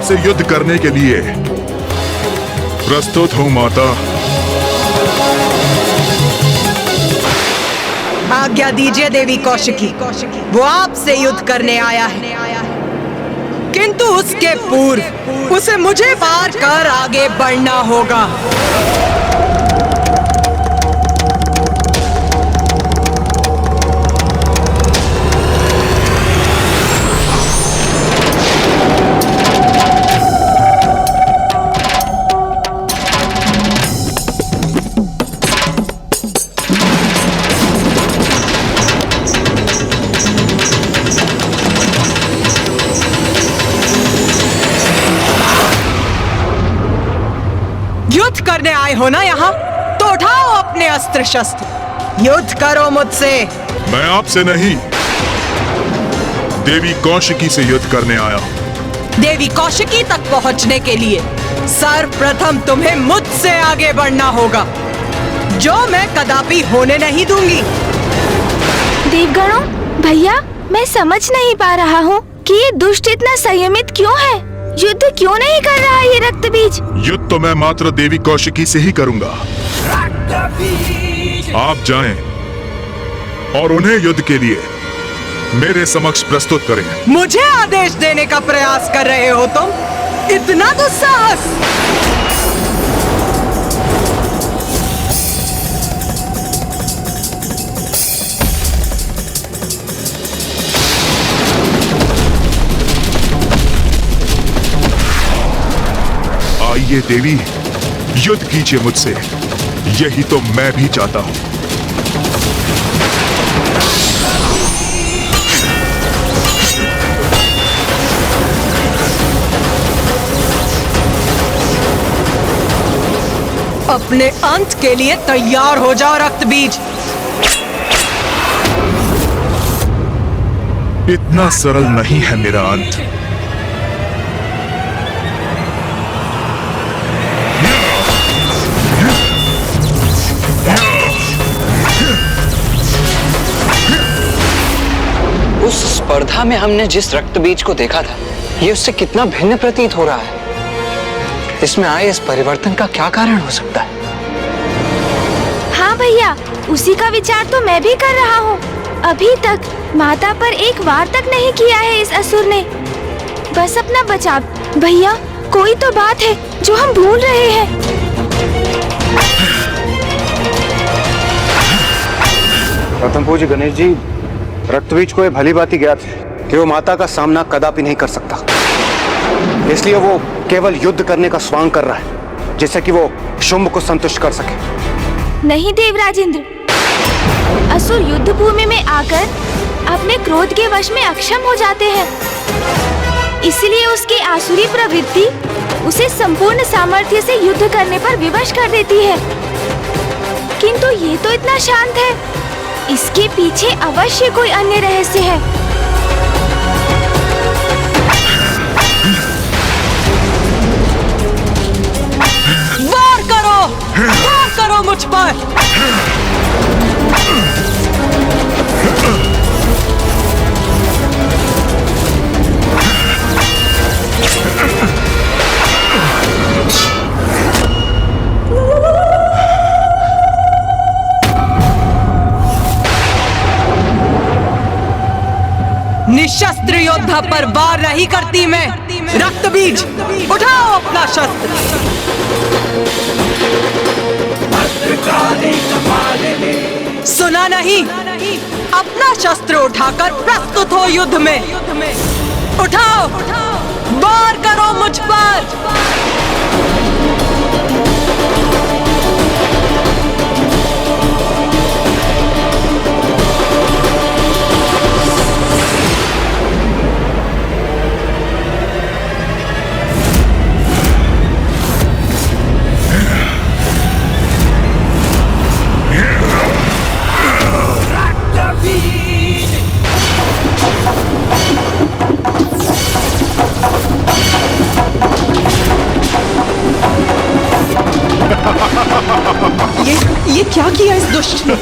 आपसे युद्ध करने के लिए प्रस्तुत हूं माता। आज्ञा दीजिए देवी कौशिकी, वो आपसे युद्ध करने आया है, किंतु उसके पूर्व उसे मुझे पार कर आगे बढ़ना होगा। युद्ध करने आए हो ना यहाँ, तो उठाओ अपने अस्त्र शस्त्र, युद्ध करो मुझसे। मैं आपसे नहीं, देवी कौशिकी से युद्ध करने आया हूं। देवी कौशिकी तक पहुंचने के लिए सर्वप्रथम तुम्हें मुझसे आगे बढ़ना होगा, जो मैं कदापि होने नहीं दूंगी। देवगणों, भैया, मैं समझ नहीं पा रहा हूँ कि ये दुष्ट इतना संयमित क्यों है। युद्ध क्यों नहीं कर रहा है ये रक्तबीज? युद्ध तो मैं मात्र देवी कौशिकी से ही करूंगा। आप जाएं और उन्हें युद्ध के लिए मेरे समक्ष प्रस्तुत करें। मुझे आदेश देने का प्रयास कर रहे हो तुम? इतना दुस्साहस! आइए देवी, युद्ध कीजिए मुझसे, यही तो मैं भी चाहता हूं। अपने अंत के लिए तैयार हो जाओ रक्तबीज। इतना सरल नहीं है मेरा अंत। उस स्पर्धा में हमने जिस रक्तबीज को देखा था, ये उससे कितना भिन्न प्रतीत हो रहा है। इसमें आए इस परिवर्तन का क्या कारण हो सकता है? हाँ भैया, उसी का विचार तो मैं भी कर रहा हूँ। अभी तक माता पर एक वार तक नहीं किया है इस असुर ने। बस अपना बचाव। भैया, कोई तो बात है जो हम भूल रहे हैं। प्रथम पूज्य गणेश जी, रक्तबीज को ये भली भांति ज्ञात है कि वो माता का सामना कदापि नहीं कर सकता, इसलिए वो केवल युद्ध करने का स्वांग कर रहा है, जिससे कि वो शुंभ को संतुष्ट कर सके। नहीं देवराजेंद्र, असुर युद्ध भूमि में आकर अपने क्रोध के वश में अक्षम हो जाते हैं, इसलिए उसकी आसुरी प्रवृत्ति उसे संपूर्ण सामर्थ्य से युद्ध करने पर विवश कर देती है। किंतु ये तो इतना शांत है, इसके पीछे अवश्य कोई अन्य रहस्य है। वार करो मुझ पर। निशस्त्र योद्धा पर वार नहीं करती मैं। रक्तबीज, उठाओ अपना शस्त्र। सुना नहीं? अपना शस्त्र उठाकर प्रस्तुत हो युद्ध में। उठाओ, वार करो मुझ पर। ये क्या किया इस दुष्ट ने?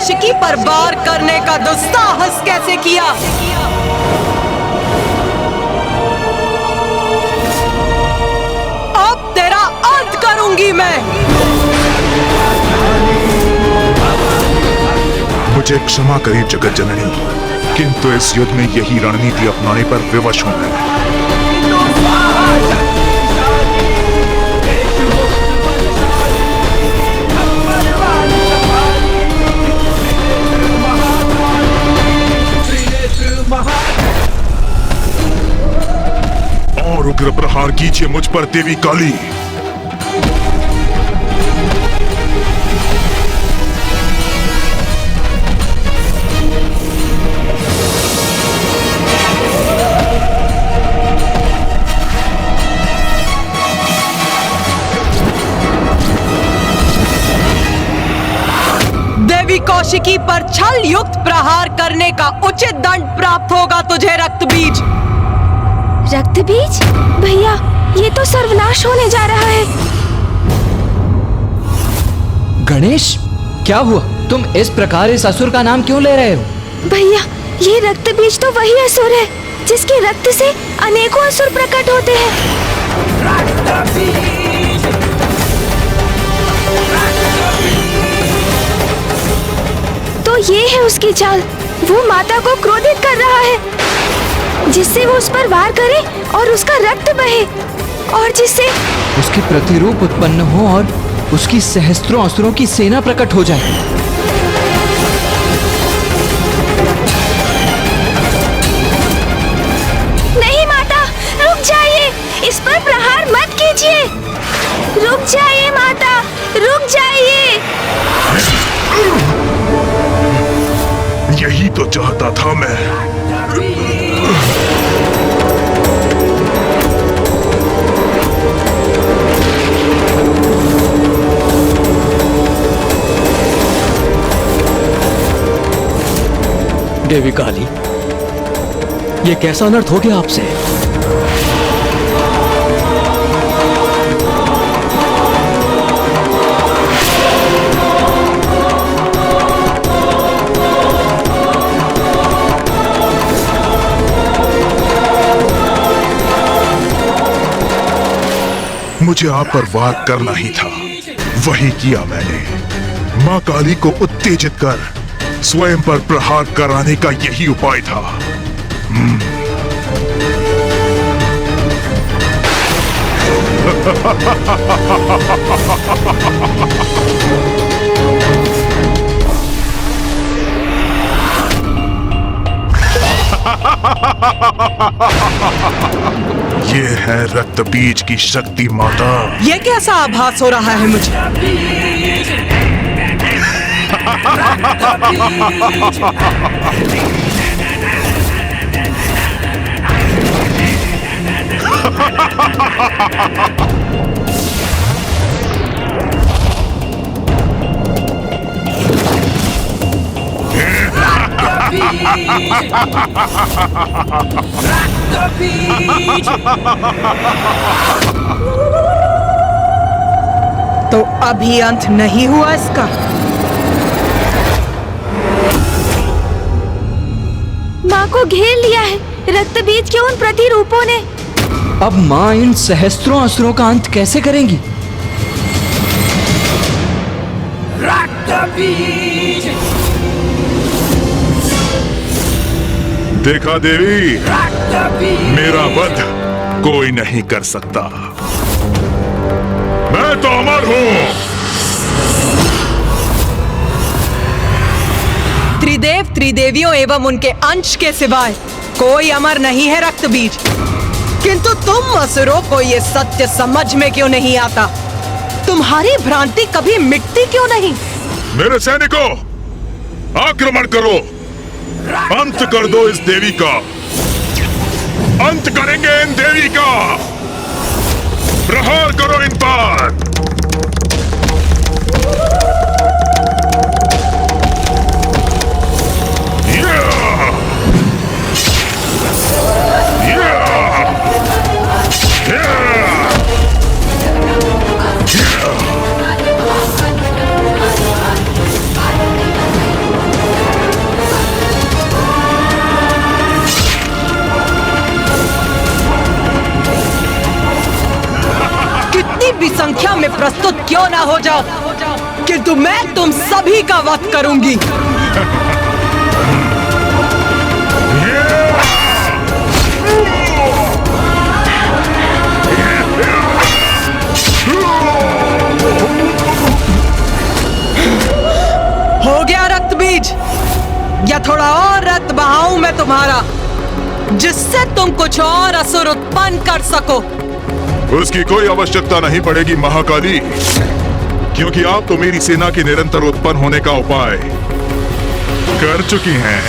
कौशिकी पर वार करने का दुस्साहस कैसे किया? अब तेरा अंत करूंगी मैं। मुझे क्षमा करिए जगत जननी, किंतु इस युद्ध में यही रणनीति अपनाने पर विवश हूं मैं। और उग्र प्रहार कीजिए मुझ पर देवी काली। देवी कौशिकी पर छल युक्त प्रहार करने का उचित दंड प्राप्त होगा तुझे रक्तबीज। रक्तबीज? भैया, ये तो सर्वनाश होने जा रहा है। गणेश, क्या हुआ? तुम इस प्रकार इस असुर का नाम क्यों ले रहे हो? भैया, ये रक्तबीज तो वही असुर है जिसके रक्त से अनेकों असुर प्रकट होते हैं। तो ये है उसकी चाल। वो माता को क्रोधित कर रहा है, जिससे वो उस पर वार करे और उसका रक्त बहे, और जिससे उसके प्रतिरूप उत्पन्न हो और उसकी सहस्त्रों असुरों की सेना प्रकट हो जाए। नहीं माता, रुक जाइए, इस पर प्रहार मत कीजिए। रुक जाइए माता, रुक जाइए। यही तो चाहता था मैं। देवी काली, ये कैसा अनर्थ हो गया आपसे? मुझे आप पर वार करना ही था, वही किया मैंने। मां काली को उत्तेजित कर स्वयं पर प्रहार कराने का यही उपाय था। ये है रक्तबीज की शक्ति माता। ये कैसा आभास हो रहा है मुझे? तो अभी अंत नहीं हुआ इसका? माँ को घेर लिया है रक्तबीज के उन प्रतिरूपों ने। अब माँ इन सहस्त्रों असुरों का अंत कैसे करेंगी? देखा देवी, मेरा वध कोई नहीं कर सकता। मैं तो अमर हूं। त्रिदेव त्रिदेवियों एवं उनके अंश के सिवाय कोई अमर नहीं है रक्तबीज। किंतु तुम असुरों को ये सत्य समझ में क्यों नहीं आता? तुम्हारी भ्रांति कभी मिटती क्यों नहीं? मेरे सैनिकों, आक्रमण करो, अंत कर दो इस देवी का। अंत करेंगे इन देवी का। प्रहार करो इन पर। प्रस्तुत क्यों ना हो जाओ, किंतु मैं तुम सभी का वध करूंगी। हो गया रक्त बीज, या थोड़ा और रक्त बहाऊं मैं तुम्हारा, जिससे तुम कुछ और असुर उत्पन्न कर सको। उसकी कोई आवश्यकता नहीं पड़ेगी महाकाली, क्योंकि आप तो मेरी सेना के निरंतर उत्पन्न होने का उपाय कर चुकी हैं।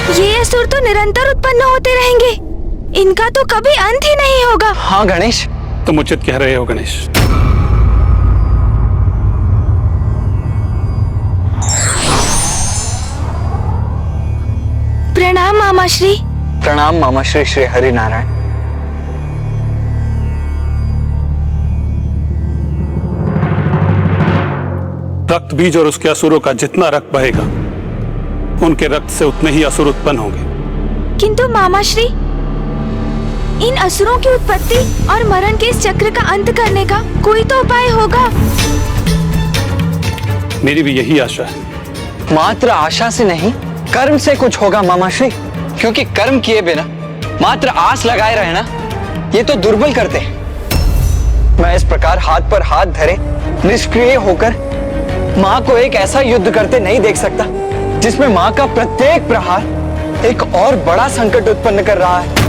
ये असुर तो निरंतर उत्पन्न होते रहेंगे, इनका तो कभी अंत ही नहीं होगा। हाँ गणेश, तुम उचित कह रहे हो गणेश। प्रणाम मामाश्री। प्रणाम मामाश्री श्री हरि नारायण। रक्त बीज और उसके असुरों का जितना रक्त बहेगा, उनके रक्त से उतने ही असुर उत्पन्न होंगे। किंतु मामाश्री, इन असुरों की उत्पत्ति और मरण के इस चक्र का अंत करने का कोई तो उपाय होगा। मेरी भी यही आशा है। मात्र आशा से नहीं, कर्म से कुछ होगा मामाश्री, क्योंकि कर्म किए बिना मात्र आस लगाए रहना ये तो दुर्बल करते हैं। मैं इस प्रकार हाथ पर हाथ धरे निष्क्रिय होकर माँ को एक ऐसा युद्ध करते नहीं देख सकता जिसमें माँ का प्रत्येक प्रहार एक और बड़ा संकट उत्पन्न कर रहा है।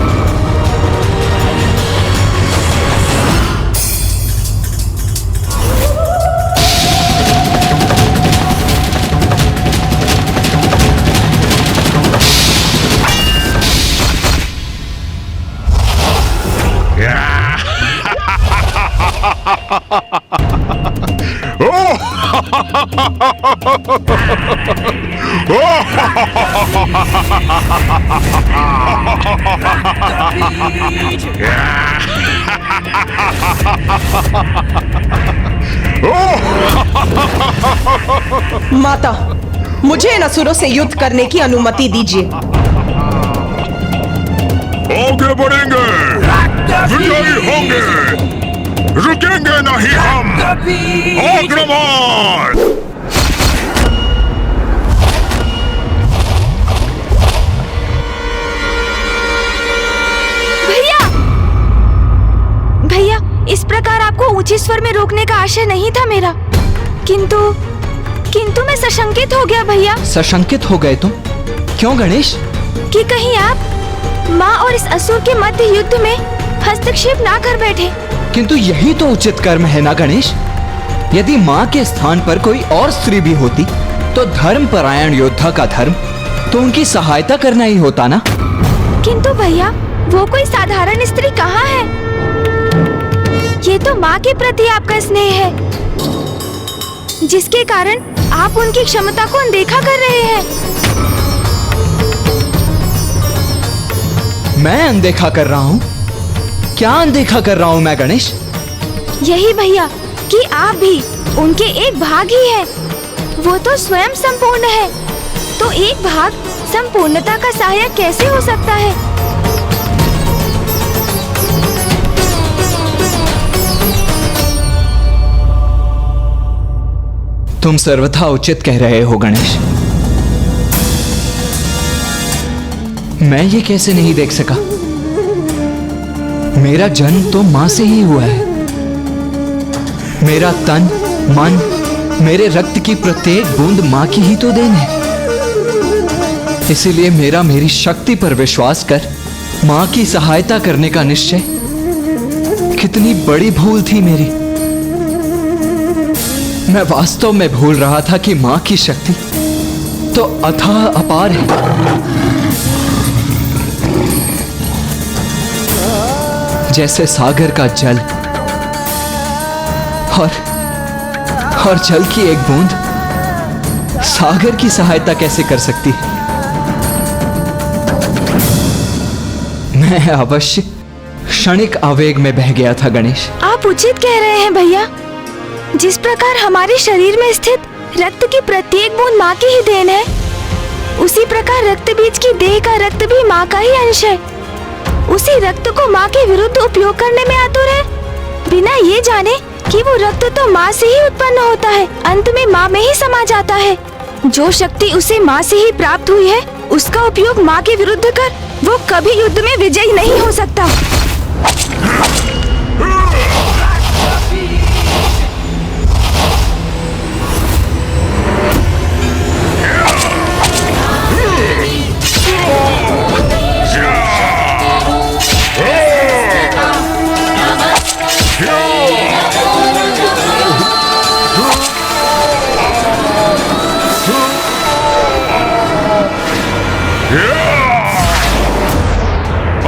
माता, मुझे इन असुरों से युद्ध करने की अनुमति दीजिए। आगे बढ़ेंगे, विजयी होंगे, रुकेंगे नहीं हम। आक्रमण! भैया, भैया, इस प्रकार आपको ऊंचे स्वर में रोकने का आशय नहीं था मेरा, किंतु मैं सशंकित हो गया भैया। सशंकित हो गए तुम? क्यों गणेश? कि कहीं आप माँ और इस असुर के मध्य युद्ध में हस्तक्षेप ना कर बैठे। किंतु यही तो उचित कर्म है ना गणेश। यदि माँ के स्थान पर कोई और स्त्री भी होती तो धर्मपरायण योद्धा का धर्म तो उनकी सहायता करना ही होता ना। किंतु भैया, वो कोई साधारण स्त्री कहाँ है? ये तो माँ के प्रति आपका स्नेह है, जिसके कारण आप उनकी क्षमता को अनदेखा कर रहे हैं। मैं अनदेखा कर रहा हूँ? क्या अनदेखा कर रहा हूँ मैं गणेश? यही भैया कि आप भी उनके एक भाग ही हैं। वो तो स्वयं संपूर्ण है, तो एक भाग संपूर्णता का सहायक कैसे हो सकता है? तुम सर्वथा उचित कह रहे हो गणेश। मैं ये कैसे नहीं देख सका? मेरा जन्म तो मां से ही हुआ है। मेरा तन, मन, मेरे रक्त की प्रत्येक बूंद मां की ही तो देन है। इसीलिए मेरी शक्ति पर विश्वास कर मां की सहायता करने का निश्चय कितनी बड़ी भूल थी मेरी। मैं वास्तव में भूल रहा था कि मां की शक्ति तो अथाह अपार है। जैसे सागर का जल और जल की एक बूंद सागर की सहायता कैसे कर सकती है? मैं अवश्य क्षणिक आवेग में बह गया था गणेश। आप उचित कह रहे हैं भैया। जिस प्रकार हमारे शरीर में स्थित रक्त की प्रत्येक बूंद माँ की ही देन है, उसी प्रकार रक्त बीज की देह का रक्त भी माँ का ही अंश है। उसी रक्त को माँ के विरुद्ध उपयोग करने में आतुर है, बिना ये जाने कि वो रक्त तो माँ से ही उत्पन्न होता है, अंत में माँ में ही समा जाता है। जो शक्ति उसे माँ से ही प्राप्त हुई है, उसका उपयोग माँ के विरुद्ध कर वो कभी युद्ध में विजयी नहीं हो सकता।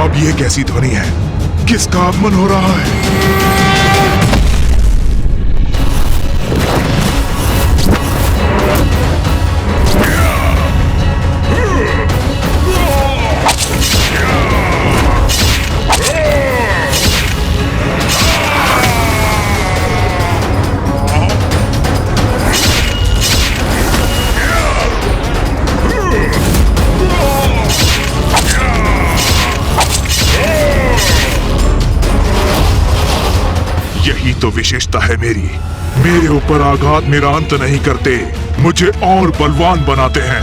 अब ये कैसी ध्वनि है? किसका आगमन हो रहा है? यही तो विशेषता है मेरी। मेरे ऊपर आघात मेरा अंत नहीं करते, मुझे और बलवान बनाते हैं।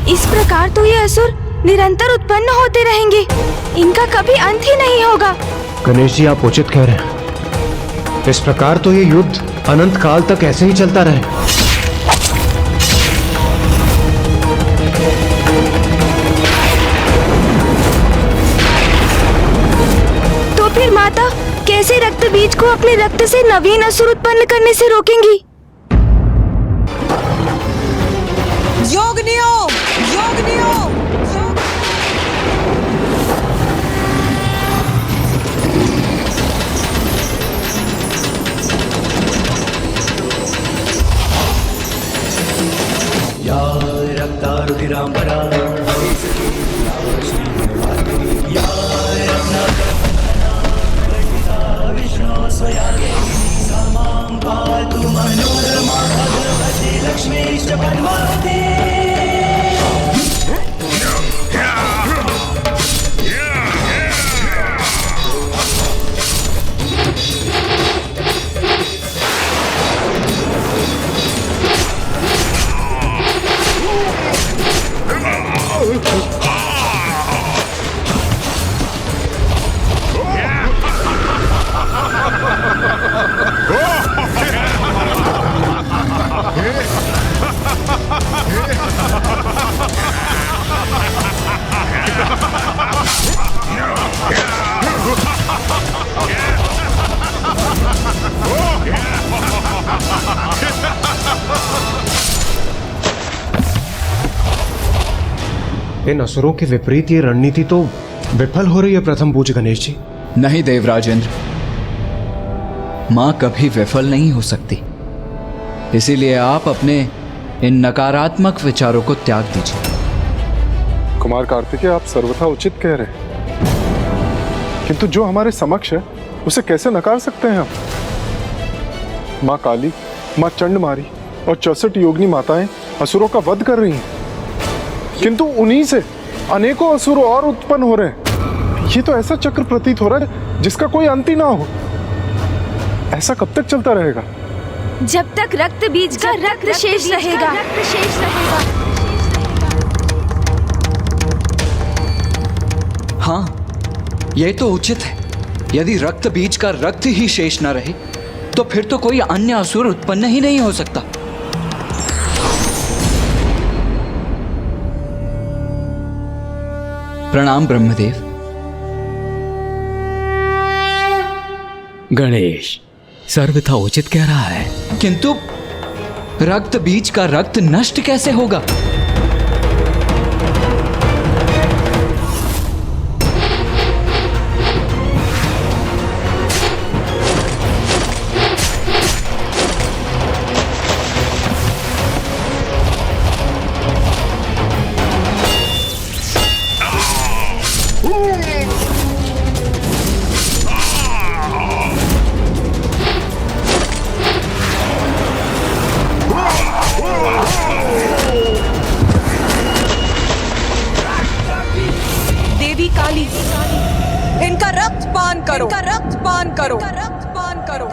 इस प्रकार तो ये असुर निरंतर उत्पन्न होते रहेंगे, इनका कभी अंत ही नहीं होगा। गणेश जी, आप उचित कह रहे हैं। इस प्रकार तो ये युद्ध अनंत काल तक ऐसे ही चलता रहे। तो फिर माता कैसे रक्त बीज को अपने रक्त से नवीन असुर उत्पन्न करने से रोकेंगी? योगनियो, योगनियो। इन असुरों के विपरीत ये रणनीति तो विफल हो रही है प्रथम पूज्य गणेश जी। नहीं देवराजेंद्र, मां कभी विफल नहीं हो सकती। इसीलिए आप अपने इन नकारात्मक विचारों को त्याग दीजिए। कुमार कार्तिकेय, आप सर्वथा उचित कह रहे हैं, किंतु जो हमारे समक्ष है उसे कैसे नकार सकते हैं हम? माँ काली, माँ चंडमारी और 64 योगिनी माताएं असुरों का वध कर रही हैं, किंतु उन्हीं से अनेकों असुर और उत्पन्न हो रहे हैं। ये तो ऐसा चक्र प्रतीत हो रहा है जिसका कोई अंत ही ना हो। ऐसा कब तक चलता रहेगा? जब तक रक्त बीज का रक्त शेष रहेगा। हाँ, यह तो उचित है। यदि रक्त बीज का रक्त ही शेष न रहे तो फिर तो कोई अन्य असुर उत्पन्न ही नहीं हो सकता। प्रणाम ब्रह्मदेव। गणेश सर्वथा उचित कह रहा है, किंतु रक्त बीज का रक्त नष्ट कैसे होगा? देवी काली, इनका रक्त पान करो, इनका रक्त पान करो, रक्त पान करो,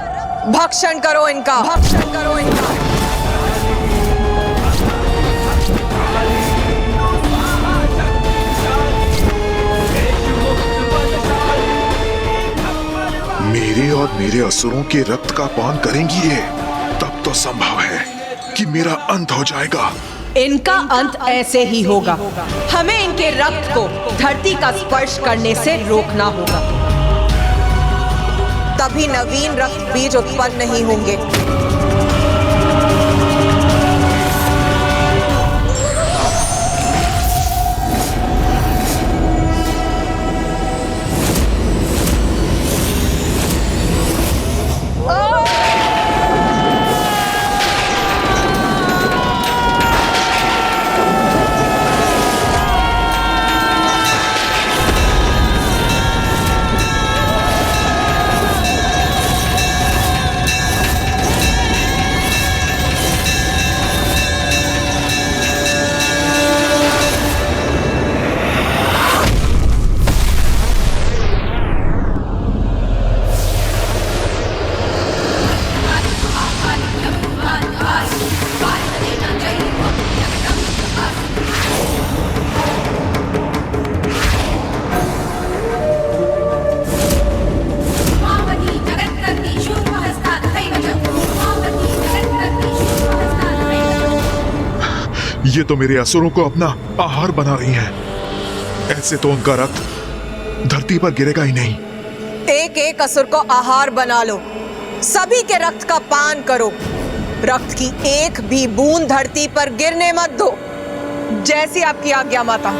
भक्षण करो इनका, भक्षण करो इनका। मेरे और मेरे असुरों के रक्त का पान करेंगी ये, तब तो संभव है कि मेरा अंत हो जाएगा। इनका अंत ऐसे ही होगा। हमें इनके रक्त को धरती का स्पर्श करने से रोकना होगा, तभी नवीन रक्त बीज उत्पन्न नहीं होंगे। ये तो मेरे असुरों को अपना आहार बना रही हैं। ऐसे तो उनका रक्त धरती पर गिरेगा ही नहीं। एक एक असुर को आहार बना लो, सभी के रक्त का पान करो। रक्त की एक भी बूंद धरती पर गिरने मत दो। जैसी आपकी आज्ञा माता।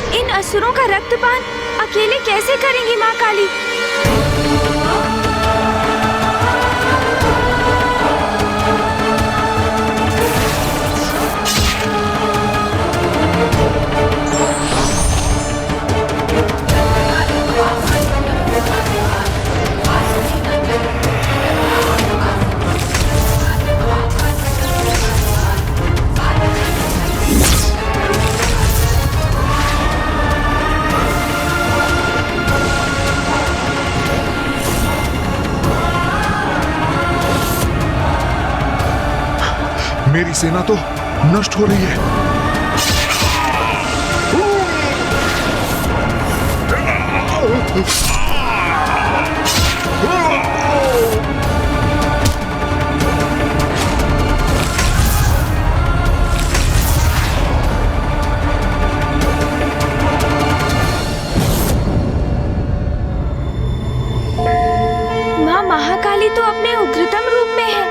इन असुरों का रक्तपान अकेले कैसे करेंगी माँ काली? मेरी सेना तो नष्ट हो रही है। माँ महाकाली तो अपने उग्रतम रूप में है।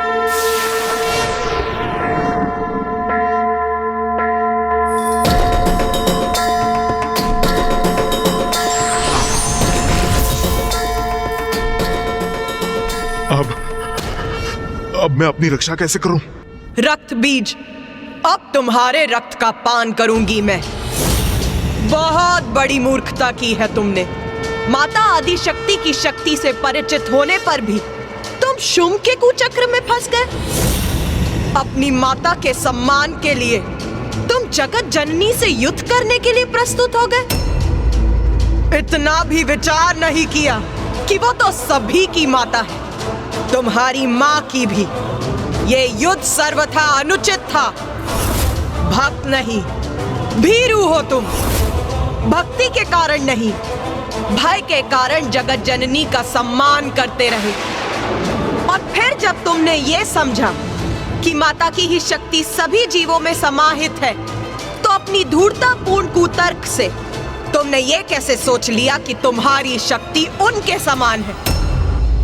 अब मैं अपनी रक्षा कैसे करूं? रक्त बीज, अब तुम्हारे रक्त का पान करूंगी मैं। बहुत बड़ी मूर्खता की है तुमने। माता आदिशक्ति की शक्ति से परिचित होने पर भी तुम शुंभ के कुचक्र में फंस गए। अपनी माता के सम्मान के लिए तुम जगत जननी से युद्ध करने के लिए प्रस्तुत हो गए। इतना भी विचार नहीं किया कि वो तो सभी की माता है, तुम्हारी माँ की भी। ये युद्ध सर्वथा अनुचित था। भक्त नहीं, भीरू हो तुम। भक्ति के कारण नहीं, भय के कारण जगत जननी का सम्मान करते रहे। और फिर जब तुमने ये समझा कि माता की ही शक्ति सभी जीवों में समाहित है, तो अपनी धूर्ततापूर्ण कुतर्क से तुमने ये कैसे सोच लिया कि तुम्हारी शक्ति उनके समान है।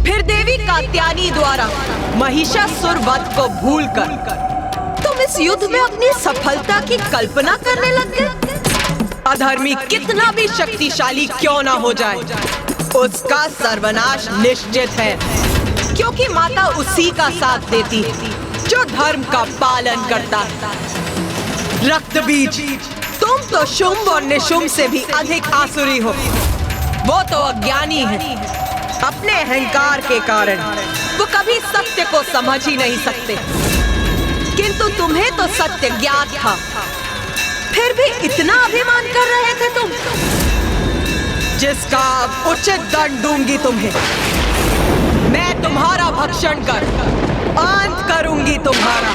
फिर देवी कात्यायनी द्वारा महिषासुर वध को भूलकर तुम इस युद्ध में अपनी सफलता की कल्पना करने लग गए। अधर्मी कितना भी शक्तिशाली क्यों ना हो जाए, उसका सर्वनाश निश्चित है, क्योंकि माता उसी का साथ देती है जो धर्म का पालन करता है। रक्तबीज, तुम तो शुंभ और निशुंभ से भी अधिक आसुरी हो। वो तो अज्ञानी है। अपने अहंकार के कारण वो कभी सत्य को समझ ही नहीं सकते, किंतु तुम्हें तो सत्य ज्ञात था, फिर भी इतना अभिमान कर रहे थे तुम, जिसका उचित दंड दूंगी तुम्हें। मैं तुम्हारा भक्षण कर अंत करूंगी तुम्हारा।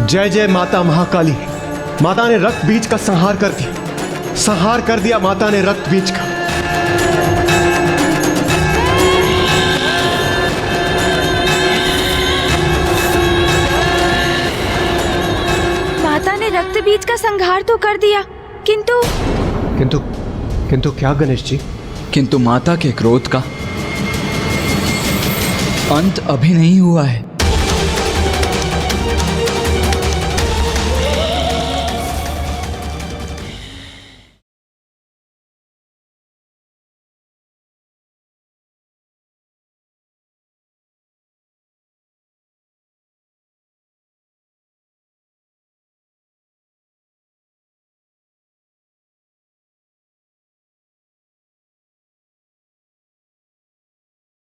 जय जय माता महाकाली। माता ने रक्त बीज का संहार कर दिया, संहार कर दिया माता ने रक्त बीज का। माता ने रक्त बीज का संहार तो कर दिया, किंतु किंतु किंतु क्या गणेश जी? किंतु माता के क्रोध का अंत अभी नहीं हुआ है।